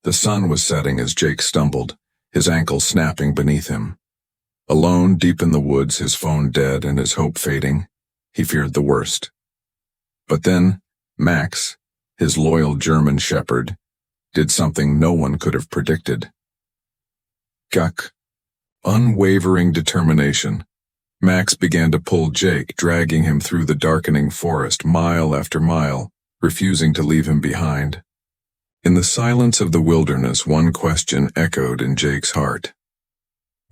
The sun was setting as Jake stumbled, his ankle snapping beneath him. Alone, deep in the woods, his phone dead and his hope fading, he feared the worst. But then, Max, his loyal German shepherd, did something no one could have predicted. Guck. Unwavering determination. Max began to pull Jake, dragging him through the darkening forest mile after mile, refusing to leave him behind. In the silence of the wilderness, one question echoed in Jake's heart.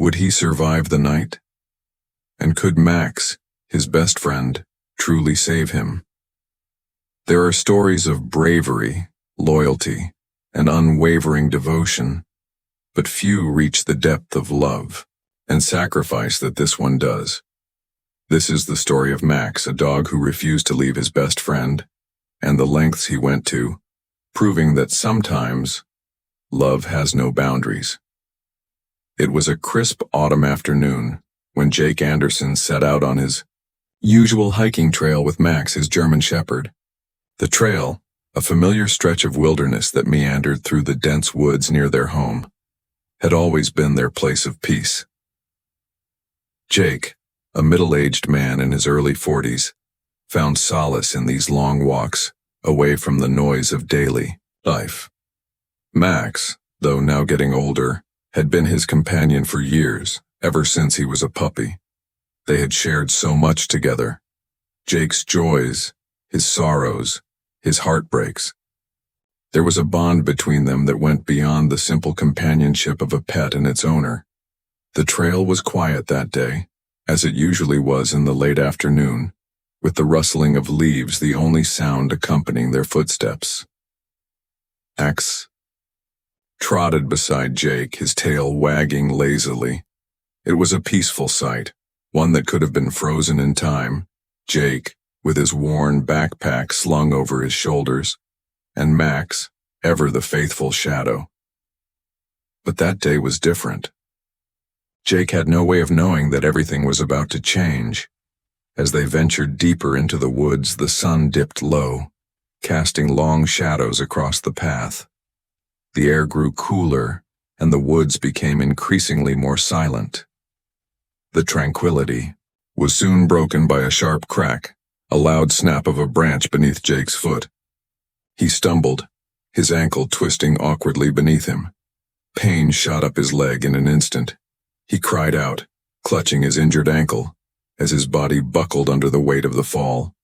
Would he survive the night? And could Max, his best friend, truly save him? There are stories of bravery, loyalty, and unwavering devotion, but few reach the depth of love and sacrifice that this one does. This is the story of Max, a dog who refused to leave his best friend, and the lengths he went to, proving that sometimes love has no boundaries. It was a crisp autumn afternoon when Jake Anderson set out on his usual hiking trail with Max, his German shepherd. The trail, a familiar stretch of wilderness that meandered through the dense woods near their home, had always been their place of peace. Jake, a middle-aged man in his early 40s, found solace in these long walks away from the noise of daily life. Max, though now getting older, had been his companion for years, ever since he was a puppy. They had shared so much together. Jake's joys, his sorrows, his heartbreaks. There was a bond between them that went beyond the simple companionship of a pet and its owner. The trail was quiet that day, as it usually was in the late afternoon, with the rustling of leaves the only sound accompanying their footsteps. Max trotted beside Jake, his tail wagging lazily. It was a peaceful sight, one that could have been frozen in time. Jake, with his worn backpack slung over his shoulders, and Max, ever the faithful shadow. But that day was different. Jake had no way of knowing that everything was about to change. As they ventured deeper into the woods, the sun dipped low, casting long shadows across the path. The air grew cooler, and the woods became increasingly more silent. The tranquility was soon broken by a sharp crack, a loud snap of a branch beneath Jake's foot. He stumbled, his ankle twisting awkwardly beneath him. Pain shot up his leg in an instant. He cried out, clutching his injured ankle, as his body buckled under the weight of the fall.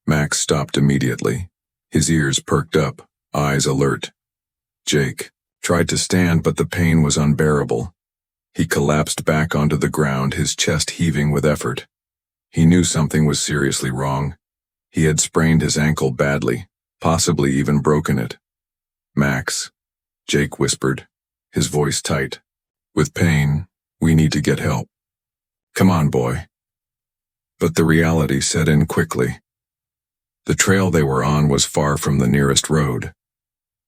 Max stopped immediately, his ears perked up, eyes alert. Jake tried to stand, but the pain was unbearable. He collapsed back onto the ground, his chest heaving with effort. He knew something was seriously wrong. He had sprained his ankle badly, possibly even broken it. Max, Jake whispered, his voice tight. With pain, we need to get help. Come on, boy. But the reality set in quickly. The trail they were on was far from the nearest road.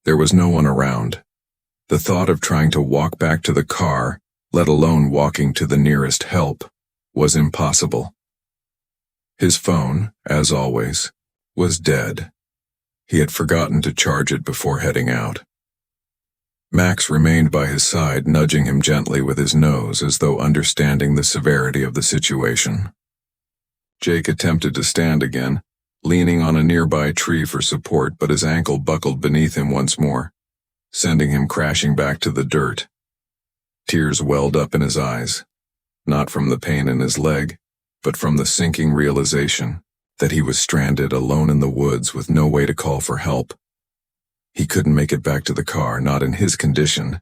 There was no one around. The thought of trying to walk back to the car, let alone walking to the nearest help, was impossible. His phone, as always, was dead. He had forgotten to charge it before heading out. Max remained by his side, nudging him gently with his nose as though understanding the severity of the situation. Jake attempted to stand again, leaning on a nearby tree for support, but his ankle buckled beneath him once more, sending him crashing back to the dirt. Tears welled up in his eyes, not from the pain in his leg, but from the sinking realization that he was stranded alone in the woods with no way to call for help. He couldn't make it back to the car, not in his condition.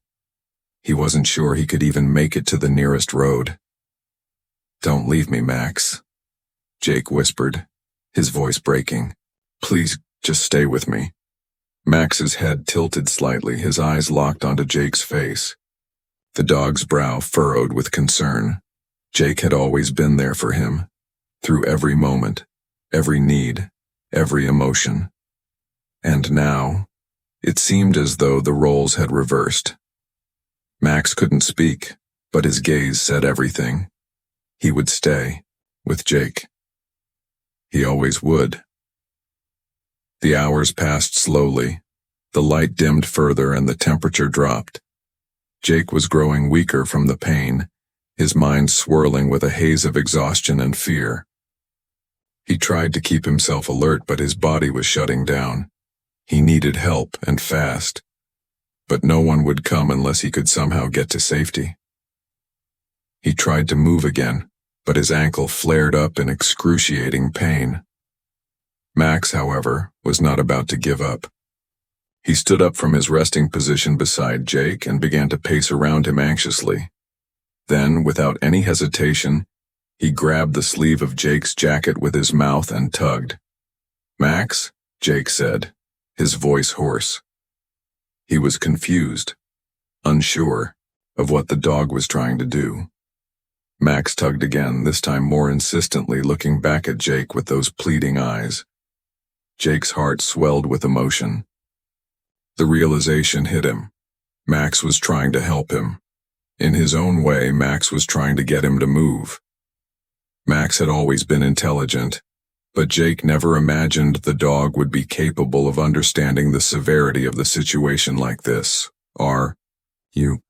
He wasn't sure he could even make it to the nearest road. Don't leave me, Max, Jake whispered, his voice breaking. Please, just stay with me. Max's head tilted slightly, his eyes locked onto Jake's face. The dog's brow furrowed with concern. Jake had always been there for him, through every moment, every need, every emotion. And now, it seemed as though the roles had reversed. Max couldn't speak, but his gaze said everything. He would stay, with Jake. He always would. The hours passed slowly. The light dimmed further and the temperature dropped. Jake was growing weaker from the pain, his mind swirling with a haze of exhaustion and fear. He tried to keep himself alert, but his body was shutting down. He needed help, and fast. But no one would come unless he could somehow get to safety. He tried to move again, but his ankle flared up in excruciating pain. Max, however, was not about to give up. He stood up from his resting position beside Jake and began to pace around him anxiously. Then, without any hesitation, he grabbed the sleeve of Jake's jacket with his mouth and tugged. "Max," Jake said, his voice hoarse. He was confused, unsure of what the dog was trying to do. Max tugged again, this time more insistently, looking back at Jake with those pleading eyes. Jake's heart swelled with emotion. The realization hit him. Max was trying to help him. In his own way, Max was trying to get him to move. Max had always been intelligent, but Jake never imagined the dog would be capable of understanding the severity of the situation like this. Are you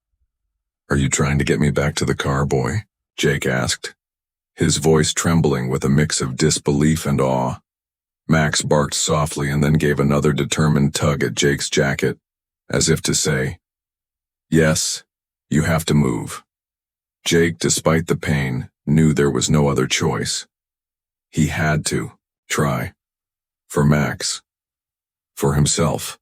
trying to get me back to the car, boy?" Jake asked, his voice trembling with a mix of disbelief and awe. Max barked softly and then gave another determined tug at Jake's jacket, as if to say, "Yes, you have to move." Jake, despite the pain, knew there was no other choice. He had to try. For Max. For himself.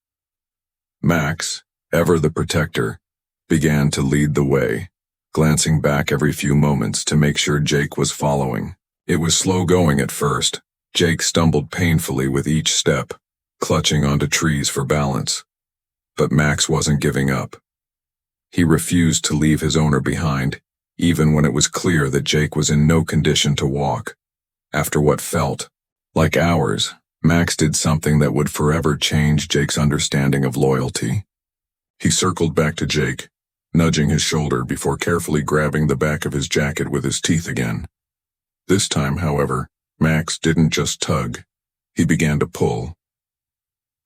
Max, ever the protector, began to lead the way, glancing back every few moments to make sure Jake was following. It was slow going at first. Jake stumbled painfully with each step, clutching onto trees for balance. But Max wasn't giving up. He refused to leave his owner behind, even when it was clear that Jake was in no condition to walk. After what felt like hours, Max did something that would forever change Jake's understanding of loyalty. He circled back to Jake, nudging his shoulder before carefully grabbing the back of his jacket with his teeth again. This time, however, Max didn't just tug. He began to pull.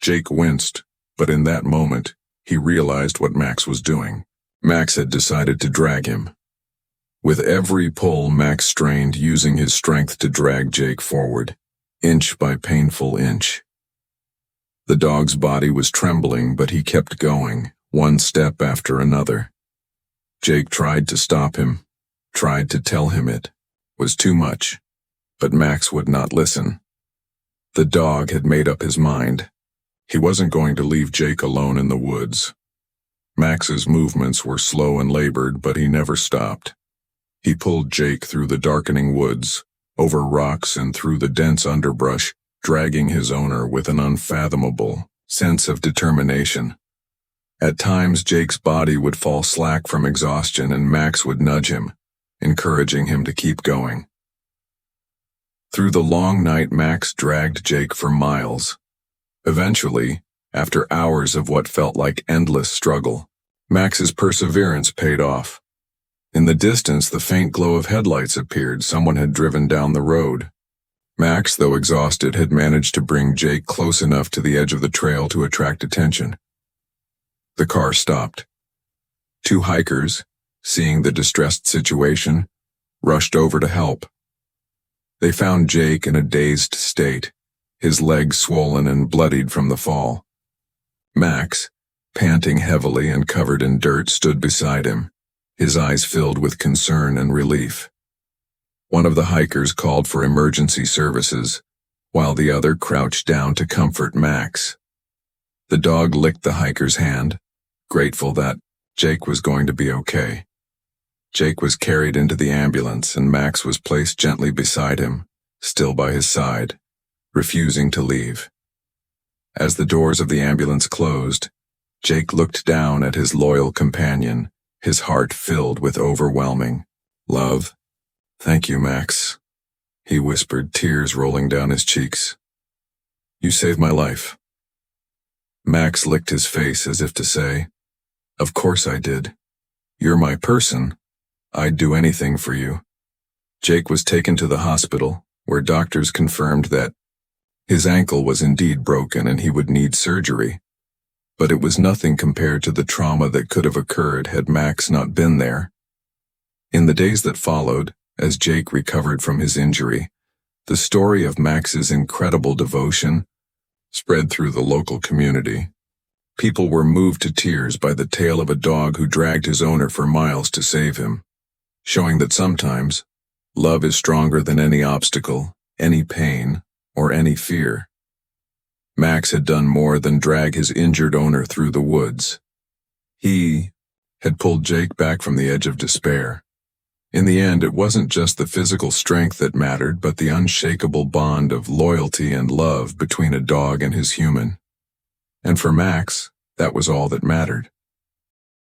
Jake winced, but in that moment, he realized what Max was doing. Max had decided to drag him. With every pull, Max strained, using his strength to drag Jake forward, inch by painful inch. The dog's body was trembling, but he kept going, one step after another. Jake tried to stop him, tried to tell him it was too much, but Max would not listen. The dog had made up his mind. He wasn't going to leave Jake alone in the woods. Max's movements were slow and labored, but he never stopped. He pulled Jake through the darkening woods, over rocks and through the dense underbrush, dragging his owner with an unfathomable sense of determination. At times, Jake's body would fall slack from exhaustion, and Max would nudge him, encouraging him to keep going. Through the long night, Max dragged Jake for miles. Eventually, after hours of what felt like endless struggle, Max's perseverance paid off. In the distance, the faint glow of headlights appeared. Someone had driven down the road. Max, though exhausted, had managed to bring Jake close enough to the edge of the trail to attract attention. The car stopped. Two hikers, seeing the distressed situation, rushed over to help. They found Jake in a dazed state, his legs swollen and bloodied from the fall. Max, panting heavily and covered in dirt, stood beside him, his eyes filled with concern and relief. One of the hikers called for emergency services, while the other crouched down to comfort Max. The dog licked the hiker's hand, grateful that Jake was going to be okay. Jake was carried into the ambulance, and Max was placed gently beside him, still by his side, refusing to leave. As the doors of the ambulance closed, Jake looked down at his loyal companion, his heart filled with overwhelming love. "Thank you, Max," he whispered, tears rolling down his cheeks. "You saved my life." Max licked his face as if to say, "Of course I did. You're my person. I'd do anything for you." Jake was taken to the hospital, where doctors confirmed that his ankle was indeed broken and he would need surgery. but it was nothing compared to the trauma that could have occurred had Max not been there. In the days that followed, as Jake recovered from his injury, the story of Max's incredible devotion spread through the local community. People were moved to tears by the tale of a dog who dragged his owner for miles to save him, showing that sometimes love is stronger than any obstacle, any pain, or any fear. Max had done more than drag his injured owner through the woods. He had pulled Jake back from the edge of despair. In the end, it wasn't just the physical strength that mattered, but the unshakable bond of loyalty and love between a dog and his human. And for Max, that was all that mattered.